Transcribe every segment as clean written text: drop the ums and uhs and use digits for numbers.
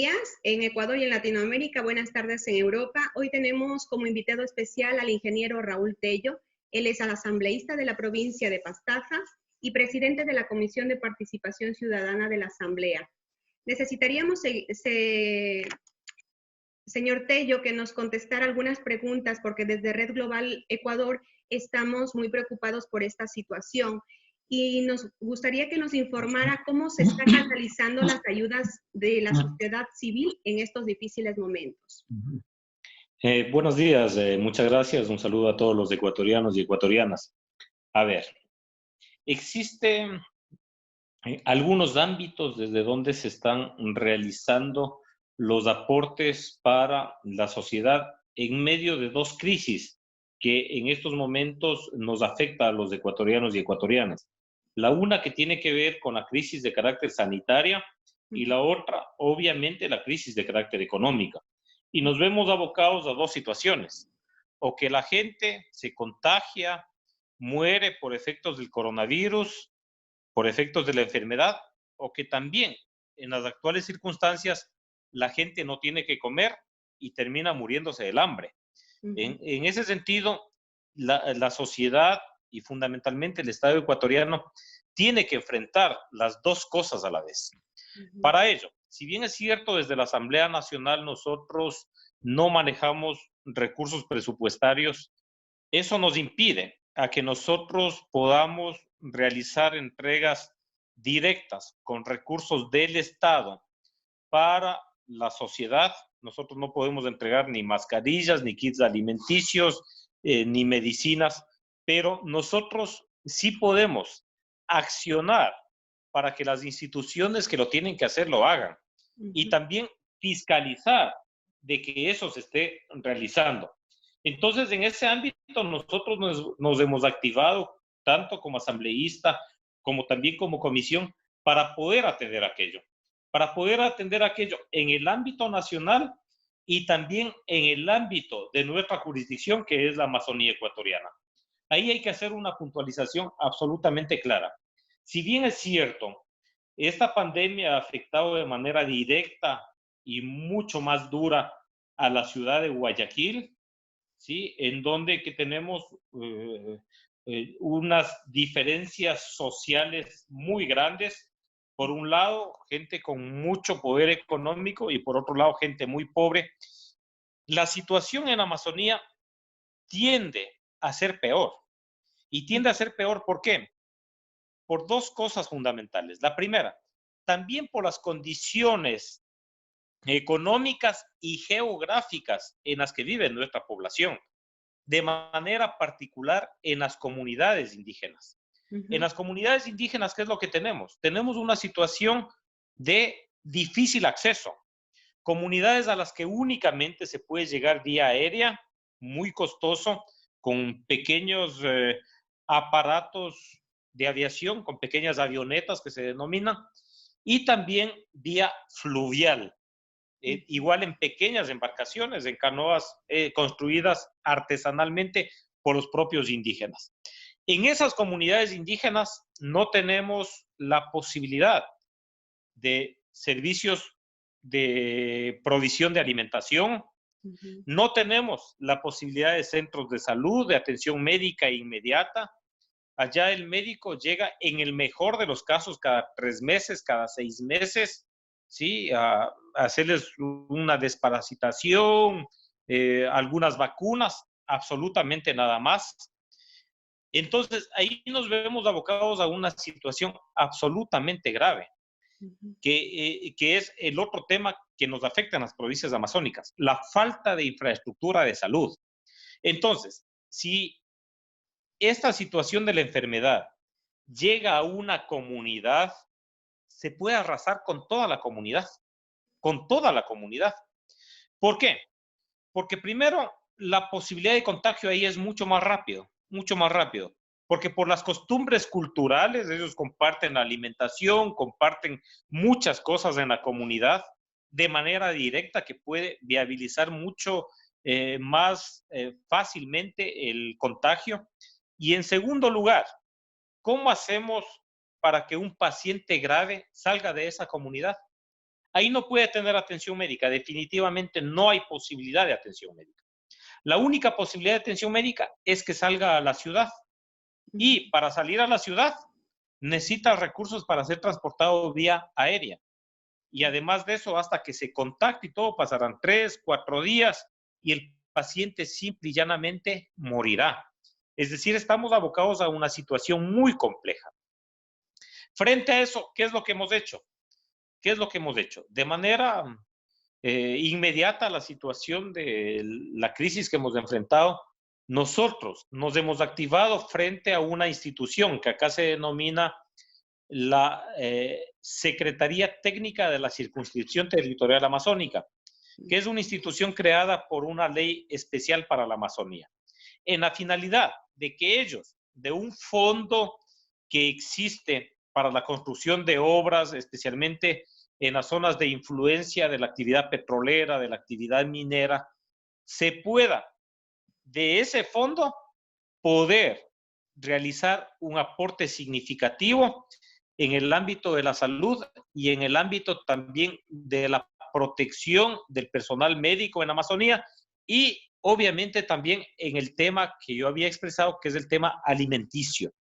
días en Ecuador y en Latinoamérica, buenas tardes en Europa. Hoy tenemos como invitado especial al ingeniero Raúl Tello. Él es asambleísta de la provincia de Pastaza y presidente de la Comisión de Participación Ciudadana de la Asamblea. Necesitaríamos, señor Tello, que nos contestara algunas preguntas porque desde Red Global Ecuador estamos muy preocupados por esta situación. Y nos gustaría que nos informara cómo se están canalizando las ayudas de la sociedad civil en estos difíciles momentos. Buenos días, muchas gracias. Un saludo a todos los ecuatorianos y ecuatorianas. A ver, existen algunos ámbitos desde donde se están realizando los aportes para la sociedad en medio de dos crisis que en estos momentos nos afecta a los ecuatorianos y ecuatorianas. La una que tiene que ver con la crisis de carácter sanitaria y la otra, obviamente, la crisis de carácter económica. Y nos vemos abocados a dos situaciones: o que la gente se contagia, muere por efectos del coronavirus, por efectos de la enfermedad, o que también en las actuales circunstancias la gente no tiene que comer y termina muriéndose del hambre. En ese sentido, la sociedad y fundamentalmente el Estado ecuatoriano tiene que enfrentar las dos cosas a la vez. Para ello, si bien es cierto, desde la Asamblea Nacional nosotros no manejamos recursos presupuestarios, eso nos impide a que nosotros podamos realizar entregas directas con recursos del Estado para la sociedad. Nosotros no podemos entregar ni mascarillas, ni kits alimenticios, ni medicinas, pero nosotros sí podemos accionar para que las instituciones que lo tienen que hacer lo hagan. Y también fiscalizar de que eso se esté realizando. Entonces, en ese ámbito nosotros nos hemos activado, tanto como asambleísta, como también como comisión, para poder atender aquello. Para poder atender aquello en el ámbito nacional y también en el ámbito de nuestra jurisdicción, que es la Amazonía ecuatoriana. Ahí hay que hacer una puntualización absolutamente clara. Si bien es cierto, esta pandemia ha afectado de manera directa y mucho más dura a la ciudad de Guayaquil, ¿sí? En donde que tenemos unas diferencias sociales muy grandes. Por un lado, gente con mucho poder económico y por otro lado, gente muy pobre. La situación en Amazonía tiende a ser peor. Y tiende a ser peor, ¿por qué? Por dos cosas fundamentales. La primera, también por las condiciones económicas y geográficas en las que vive nuestra población, de manera particular en las comunidades indígenas. En las comunidades indígenas, ¿qué es lo que tenemos? Tenemos una situación de difícil acceso. Comunidades a las que únicamente se puede llegar vía aérea, muy costoso, con pequeños aparatos de aviación, con pequeñas avionetas que se denominan, y también vía fluvial. Igual en pequeñas embarcaciones, en canoas construidas artesanalmente por los propios indígenas. En esas comunidades indígenas no tenemos la posibilidad de servicios de provisión de alimentación, no tenemos la posibilidad de centros de salud, de atención médica inmediata. Allá el médico llega en el mejor de los casos cada 3 meses, cada 6 meses, ¿sí? A hacerles una desparasitación, algunas vacunas, absolutamente nada más. Entonces, ahí nos vemos abocados a una situación absolutamente grave, que es el otro tema que nos afecta en las provincias amazónicas, la falta de infraestructura de salud. Entonces, si esta situación de la enfermedad llega a una comunidad, se puede arrasar con toda la comunidad, con toda la comunidad. ¿Por qué? Porque primero, la posibilidad de contagio ahí es mucho más rápido, porque por las costumbres culturales, ellos comparten la alimentación, comparten muchas cosas en la comunidad de manera directa que puede viabilizar mucho más fácilmente el contagio. Y en segundo lugar, ¿cómo hacemos para que un paciente grave salga de esa comunidad? ahí no puede tener atención médica. Definitivamente no hay posibilidad de atención médica. La única posibilidad de atención médica es que salga a la ciudad. Y para salir a la ciudad necesita recursos para ser transportado vía aérea. Y además de eso, hasta que se contacte y todo, pasarán 3, 4 días y el paciente simple y llanamente morirá. Es decir, estamos abocados a una situación muy compleja. Frente a eso, ¿qué es lo que hemos hecho? ¿Qué es lo que hemos hecho? De manera inmediata a la situación de la crisis que hemos enfrentado, nosotros nos hemos activado frente a una institución que acá se denomina la Secretaría Técnica de la Circunscripción Territorial Amazónica, que es una institución creada por una ley especial para la Amazonía, en la finalidad de que ellos, de un fondo que existe para la construcción de obras, especialmente en las zonas de influencia de la actividad petrolera, de la actividad minera, se pueda de ese fondo poder realizar un aporte significativo en el ámbito de la salud y en el ámbito también de la protección del personal médico en la Amazonía y obviamente también en el tema que yo había expresado, que es el tema alimenticio.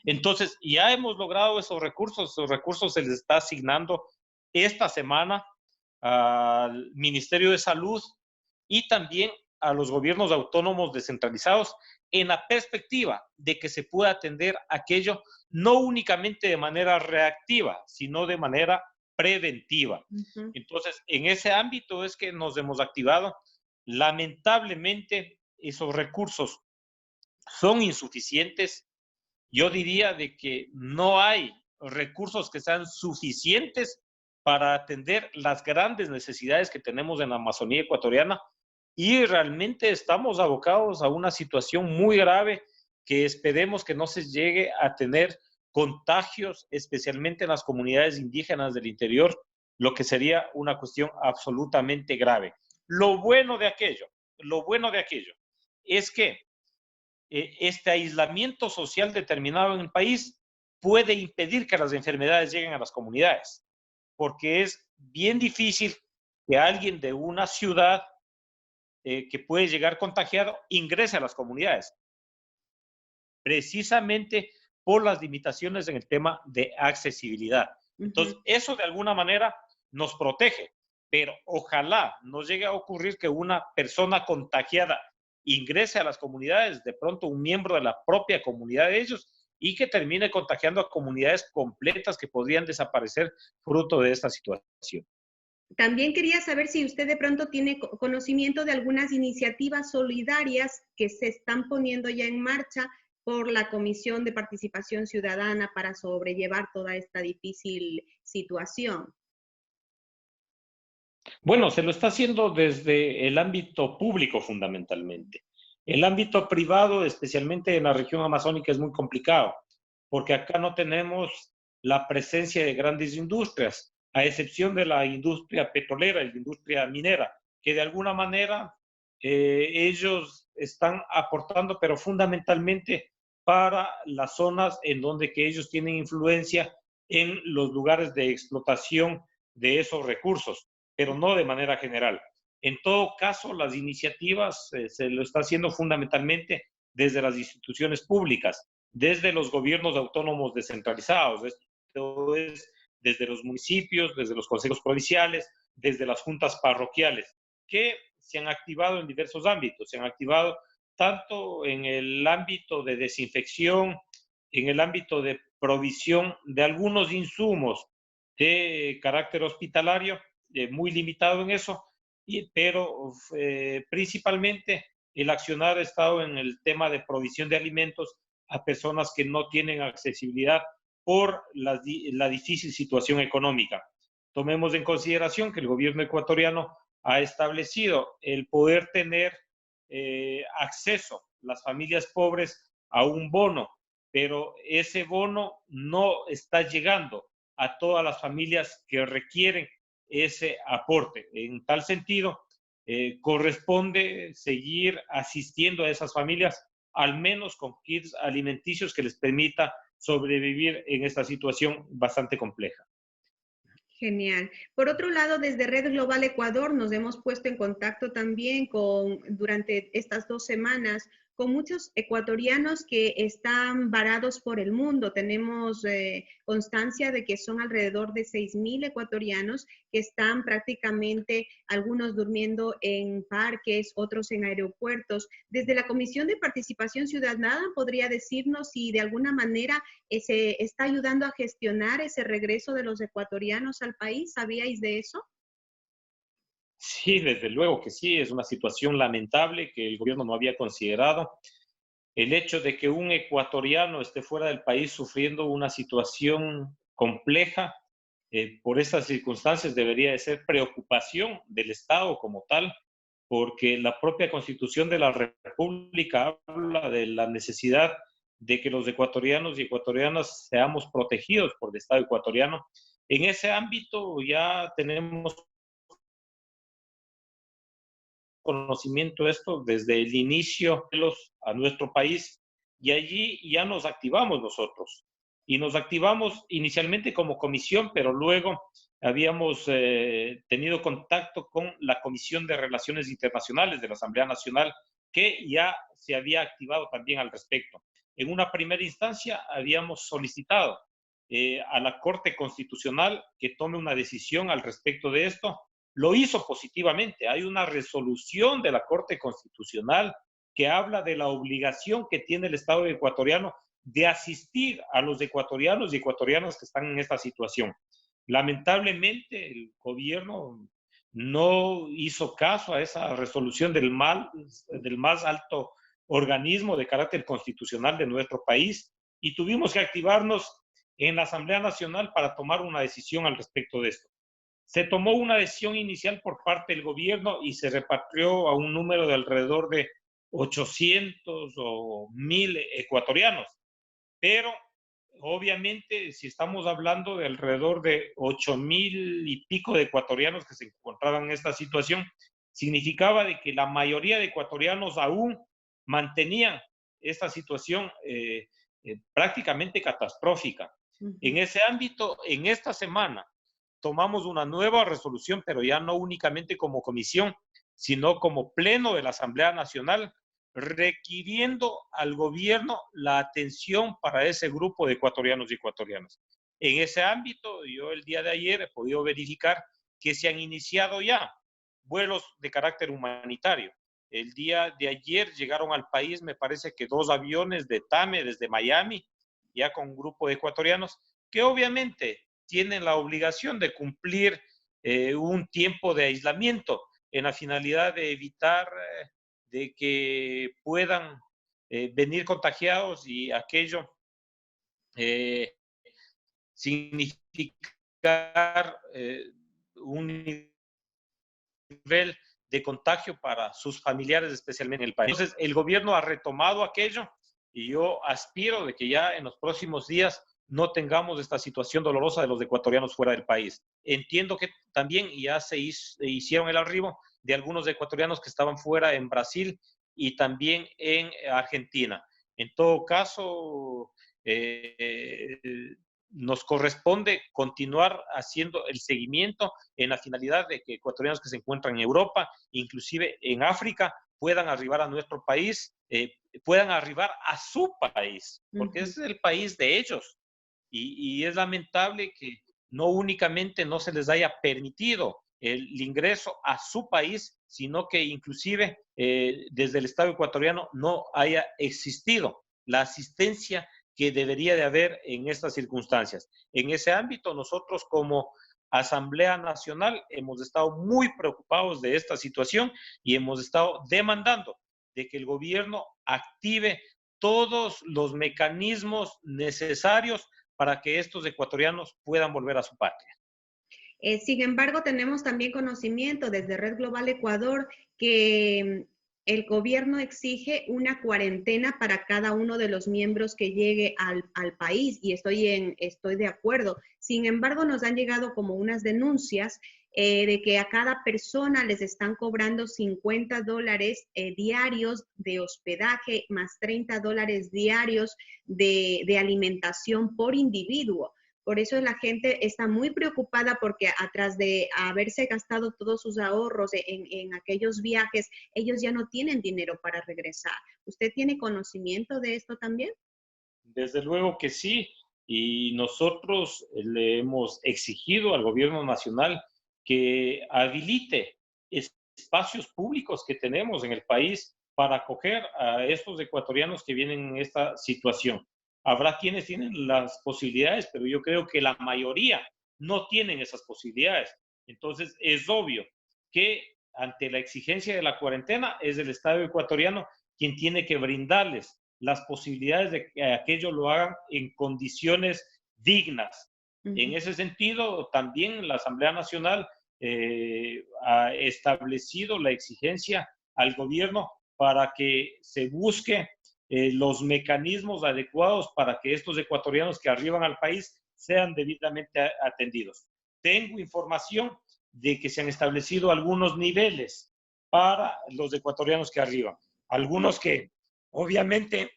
Entonces, ya hemos logrado esos recursos se les está asignando esta semana al Ministerio de Salud y también a los gobiernos autónomos descentralizados en la perspectiva de que se pueda atender aquello no únicamente de manera reactiva, sino de manera preventiva. Entonces, en ese ámbito es que nos hemos activado. Lamentablemente, esos recursos son insuficientes. Yo diría de que no hay recursos que sean suficientes para atender las grandes necesidades que tenemos en la Amazonía ecuatoriana y realmente estamos abocados a una situación muy grave que esperemos que no se llegue a tener contagios, especialmente en las comunidades indígenas del interior, lo que sería una cuestión absolutamente grave. Lo bueno de aquello es que este aislamiento social determinado en el país puede impedir que las enfermedades lleguen a las comunidades, porque es bien difícil que alguien de una ciudad que puede llegar contagiado ingrese a las comunidades, precisamente por las limitaciones en el tema de accesibilidad. Entonces, eso de alguna manera nos protege, pero ojalá no llegue a ocurrir que una persona contagiada ingrese a las comunidades, de pronto un miembro de la propia comunidad de ellos, y que termine contagiando a comunidades completas que podrían desaparecer fruto de esta situación. También quería saber si usted de pronto tiene conocimiento de algunas iniciativas solidarias que se están poniendo ya en marcha por la Comisión de Participación Ciudadana para sobrellevar toda esta difícil situación. Bueno, se lo está haciendo desde el ámbito público fundamentalmente. El ámbito privado, especialmente en la región amazónica, es muy complicado, porque acá no tenemos la presencia de grandes industrias, a excepción de la industria petrolera y la industria minera, que de alguna manera ellos están aportando, pero fundamentalmente para las zonas en donde que ellos tienen influencia en los lugares de explotación de esos recursos, pero no de manera general. En todo caso, las iniciativas se lo está haciendo fundamentalmente desde las instituciones públicas, desde los gobiernos autónomos descentralizados, esto es desde los municipios, desde los consejos provinciales, desde las juntas parroquiales, que se han activado en diversos ámbitos, se han activado tanto en el ámbito de desinfección, en el ámbito de provisión de algunos insumos de carácter hospitalario, muy limitado en eso, pero principalmente el accionar ha estado en el tema de provisión de alimentos a personas que no tienen accesibilidad por la difícil situación económica. Tomemos en consideración que el gobierno ecuatoriano ha establecido el poder tener acceso, las familias pobres, a un bono, pero ese bono no está llegando a todas las familias que requieren ese aporte. En tal sentido, corresponde seguir asistiendo a esas familias, al menos con kits alimenticios que les permita sobrevivir en esta situación bastante compleja. Genial. Por otro lado, desde Red Global Ecuador nos hemos puesto en contacto también durante estas 2 semanas con muchos ecuatorianos que están varados por el mundo. Tenemos constancia de que son alrededor de 6.000 ecuatorianos que están prácticamente algunos durmiendo en parques, otros en aeropuertos. Desde la Comisión de Participación Ciudadana, ¿podría decirnos si de alguna manera se está ayudando a gestionar ese regreso de los ecuatorianos al país? ¿Sabíais de eso? Sí, desde luego que sí, es una situación lamentable que el gobierno no había considerado. El hecho de que un ecuatoriano esté fuera del país sufriendo una situación compleja, por estas circunstancias debería de ser preocupación del Estado como tal, porque la propia Constitución de la República habla de la necesidad de que los ecuatorianos y ecuatorianas seamos protegidos por el Estado ecuatoriano. En ese ámbito ya tenemos conocimiento de esto desde el inicio a nuestro país y allí ya nos activamos nosotros. Y nos activamos inicialmente como comisión, pero luego habíamos tenido contacto con la Comisión de Relaciones Internacionales de la Asamblea Nacional, que ya se había activado también al respecto. En una primera instancia habíamos solicitado a la Corte Constitucional que tome una decisión al respecto de esto. Lo hizo positivamente. Hay una resolución de la Corte Constitucional que habla de la obligación que tiene el Estado ecuatoriano de asistir a los ecuatorianos y ecuatorianas que están en esta situación. Lamentablemente, el gobierno no hizo caso a esa resolución del más alto organismo de carácter constitucional de nuestro país y tuvimos que activarnos en la Asamblea Nacional para tomar una decisión al respecto de esto. Se tomó una decisión inicial por parte del gobierno y se repatrió a un número de alrededor de 800 o 1.000 ecuatorianos. Pero obviamente, si estamos hablando de alrededor de 8.000 y pico de ecuatorianos que se encontraban en esta situación, significaba de que la mayoría de ecuatorianos aún mantenían esta situación prácticamente catastrófica. En ese ámbito, en esta semana, tomamos una nueva resolución, pero ya no únicamente como comisión, sino como pleno de la Asamblea Nacional, requiriendo al gobierno la atención para ese grupo de ecuatorianos y ecuatorianas. En ese ámbito, yo el día de ayer he podido verificar que se han iniciado ya vuelos de carácter humanitario. El día de ayer llegaron al país, me parece que 2 aviones de TAME desde Miami, ya con un grupo de ecuatorianos, que obviamente tienen la obligación de cumplir un tiempo de aislamiento en la finalidad de evitar de que puedan venir contagiados y aquello significar un nivel de contagio para sus familiares, especialmente en el país. Entonces, el gobierno ha retomado aquello y yo aspiro de que ya en los próximos días no tengamos esta situación dolorosa de los ecuatorianos fuera del país. Entiendo que también ya se hicieron el arribo de algunos ecuatorianos que estaban fuera en Brasil y también en Argentina. En todo caso, nos corresponde continuar haciendo el seguimiento en la finalidad de que ecuatorianos que se encuentran en Europa, inclusive en África, puedan arribar a nuestro país, puedan arribar a su país, porque ese es el país de ellos. Y es lamentable que no únicamente no se les haya permitido el ingreso a su país, sino que inclusive desde el Estado ecuatoriano no haya existido la asistencia que debería de haber en estas circunstancias. En ese ámbito, nosotros como Asamblea Nacional hemos estado muy preocupados de esta situación y hemos estado demandando de que el gobierno active todos los mecanismos necesarios para que estos ecuatorianos puedan volver a su patria. Sin embargo, tenemos también conocimiento desde Red Global Ecuador que el gobierno exige una cuarentena para cada uno de los miembros que llegue al país y estoy de acuerdo. Sin embargo, nos han llegado como unas denuncias de que a cada persona les están cobrando $50 diarios de hospedaje más $30 diarios de alimentación por individuo. Por eso la gente está muy preocupada porque atrás de haberse gastado todos sus ahorros en aquellos viajes, ellos ya no tienen dinero para regresar. ¿Usted tiene conocimiento de esto también? Desde luego que sí, y nosotros le hemos exigido al gobierno nacional que habilite espacios públicos que tenemos en el país para acoger a estos ecuatorianos que vienen en esta situación. Habrá quienes tienen las posibilidades, pero yo creo que la mayoría no tienen esas posibilidades. Entonces, es obvio que ante la exigencia de la cuarentena es el Estado ecuatoriano quien tiene que brindarles las posibilidades de que aquello lo hagan en condiciones dignas. En ese sentido, también la Asamblea Nacional ha establecido la exigencia al gobierno para que se busque los mecanismos adecuados para que estos ecuatorianos que arriban al país sean debidamente atendidos. Tengo información de que se han establecido algunos niveles para los ecuatorianos que arriban. Algunos que obviamente,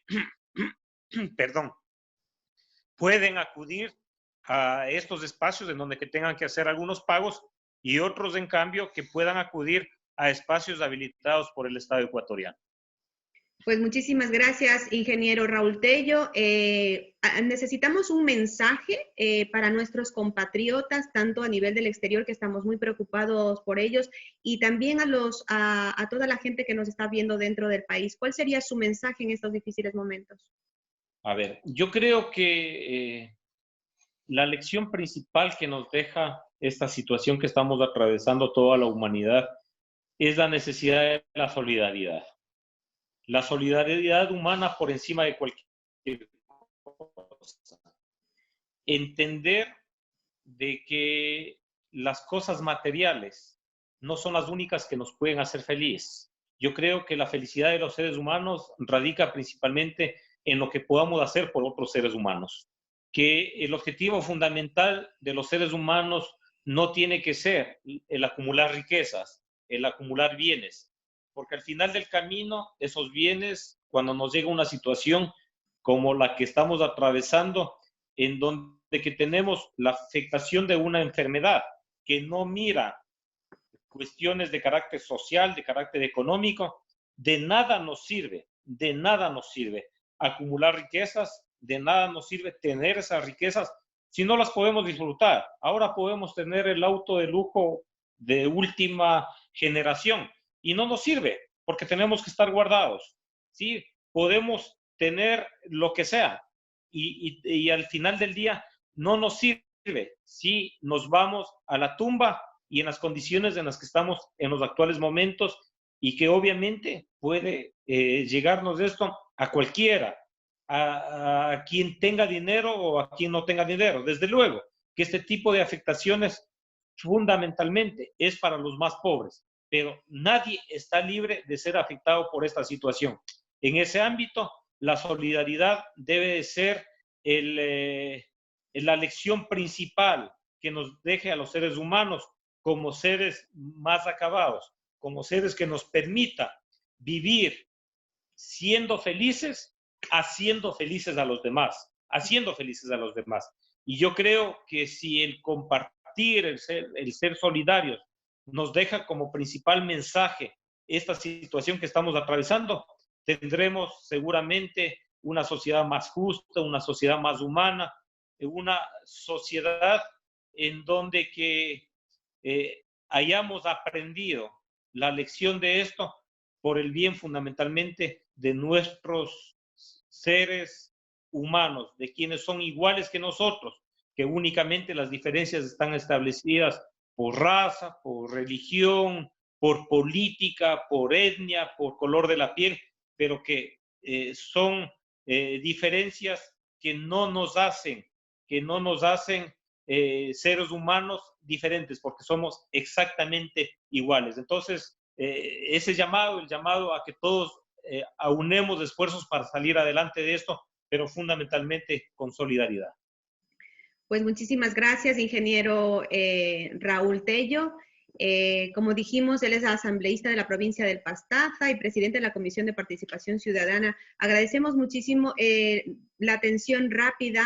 perdón, pueden acudir a estos espacios en donde que tengan que hacer algunos pagos y otros, en cambio, que puedan acudir a espacios habilitados por el Estado ecuatoriano. Pues muchísimas gracias, ingeniero Raúl Tello. Necesitamos un mensaje para nuestros compatriotas, tanto a nivel del exterior, que estamos muy preocupados por ellos, y también a toda la gente que nos está viendo dentro del país. ¿Cuál sería su mensaje en estos difíciles momentos? A ver, yo creo que la lección principal que nos deja esta situación que estamos atravesando toda la humanidad es la necesidad de la solidaridad. La solidaridad humana por encima de cualquier cosa. Entender de que las cosas materiales no son las únicas que nos pueden hacer felices. Yo creo que la felicidad de los seres humanos radica principalmente en lo que podamos hacer por otros seres humanos. Que el objetivo fundamental de los seres humanos no tiene que ser el acumular riquezas, el acumular bienes, porque al final del camino, esos bienes, cuando nos llega una situación como la que estamos atravesando, en donde que tenemos la afectación de una enfermedad que no mira cuestiones de carácter social, de carácter económico, de nada nos sirve acumular riquezas, de nada nos sirve tener esas riquezas si no las podemos disfrutar. Ahora podemos tener el auto de lujo de última generación y no nos sirve porque tenemos que estar guardados. Sí, podemos tener lo que sea y al final del día no nos sirve si nos vamos a la tumba y en las condiciones en las que estamos en los actuales momentos y que obviamente puede llegarnos esto a cualquiera, a quien tenga dinero o a quien no tenga dinero. Desde luego que este tipo de afectaciones fundamentalmente es para los más pobres, pero nadie está libre de ser afectado por esta situación. En ese ámbito, la solidaridad debe de ser la lección principal que nos deje a los seres humanos como seres más acabados, como seres que nos permita vivir siendo felices, haciendo felices a los demás, haciendo felices a los demás. Y yo creo que si el compartir, el ser solidarios, nos deja como principal mensaje esta situación que estamos atravesando, tendremos seguramente una sociedad más justa, una sociedad más humana, una sociedad en donde que hayamos aprendido la lección de esto por el bien fundamentalmente de nuestros seres humanos, de quienes son iguales que nosotros, que únicamente las diferencias están establecidas por raza, por religión, por política, por etnia, por color de la piel, pero que son diferencias que no nos hacen seres humanos diferentes, porque somos exactamente iguales. Entonces, ese llamado, el llamado a que todos aunemos esfuerzos para salir adelante de esto, pero fundamentalmente con solidaridad. Pues muchísimas gracias, ingeniero Raúl Tello. Como dijimos, él es asambleísta de la provincia del Pastaza y presidente de la Comisión de Participación Ciudadana. Agradecemos muchísimo la atención rápida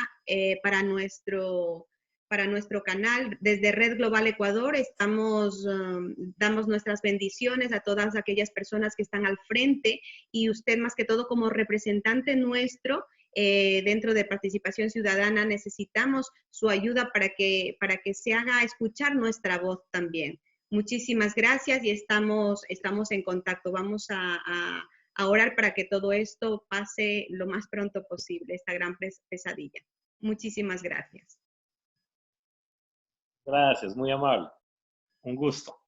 para nuestro para nuestro canal. Desde Red Global Ecuador damos nuestras bendiciones a todas aquellas personas que están al frente y usted más que todo como representante nuestro dentro de Participación Ciudadana necesitamos su ayuda para que se haga escuchar nuestra voz también. Muchísimas gracias y estamos en contacto. Vamos a orar para que todo esto pase lo más pronto posible, esta gran pesadilla. Muchísimas gracias. Gracias, muy amable. Un gusto.